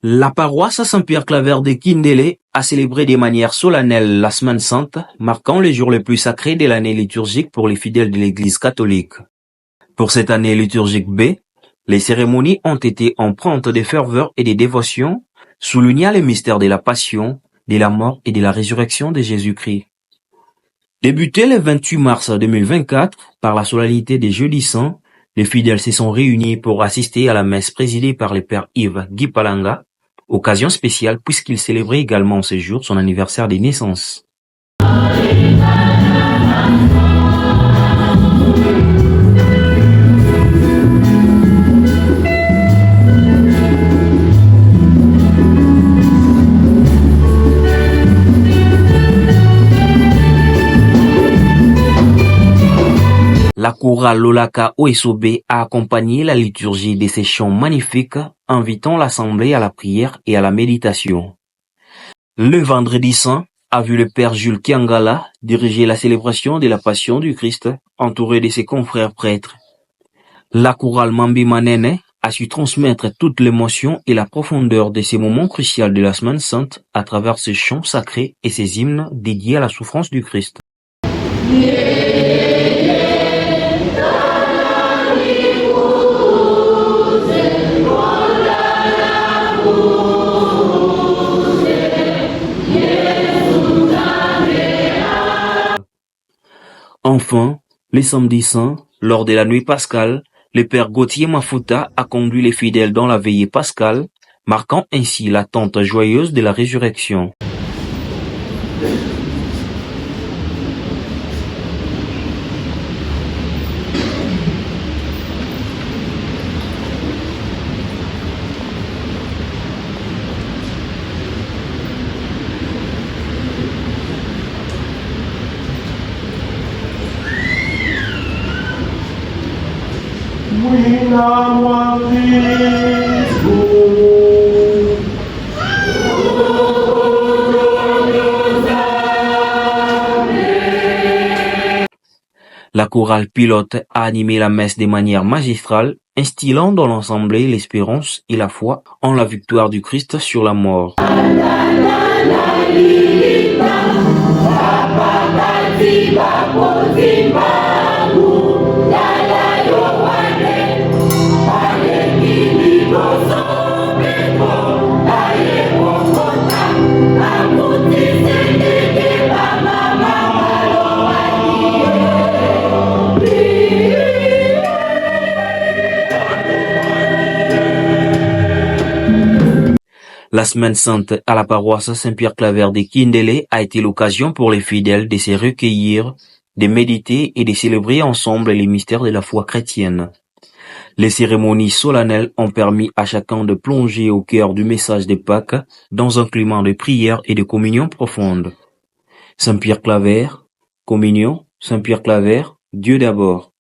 La paroisse Saint-Pierre-Claver de Kindélé a célébré de manière solennelle la Semaine Sainte, marquant les jours les plus sacrés de l'année liturgique pour les fidèles de l'Église catholique. Pour cette année liturgique B, les cérémonies ont été empreintes de ferveur et de dévotion, soulignant les mystères de la Passion, de la mort et de la résurrection de Jésus-Christ. Débuté le 28 mars 2024 par la solennité des Jeudis Saints, les fidèles se sont réunis pour assister à la messe présidée par le Père Yves Guy Palanga, occasion spéciale puisqu'il célébrait également ce jour son anniversaire de naissance. La chorale Lolaka Oesobe a accompagné la liturgie de ces chants magnifiques, invitant l'assemblée à la prière et à la méditation. Le vendredi saint a vu le Père Jules Kiangala diriger la célébration de la Passion du Christ, entouré de ses confrères prêtres. La chorale Mambi Manene a su transmettre toute l'émotion et la profondeur de ces moments cruciaux de la Semaine Sainte à travers ses chants sacrés et ses hymnes dédiés à la souffrance du Christ. Enfin, les samedis saints, lors de la nuit pascale, le Père Gauthier Mafuta a conduit les fidèles dans la veillée pascale, marquant ainsi l'attente joyeuse de la résurrection. La chorale pilote a animé la messe de manière magistrale, instillant dans l'assemblée l'espérance et la foi en la victoire du Christ sur la mort. La Semaine Sainte à la paroisse Saint-Pierre-Claver de Kindélé a été l'occasion pour les fidèles de se recueillir, de méditer et de célébrer ensemble les mystères de la foi chrétienne. Les cérémonies solennelles ont permis à chacun de plonger au cœur du message de Pâques dans un climat de prière et de communion profonde. Saint-Pierre-Claver, communion, Saint-Pierre-Claver, Dieu d'abord.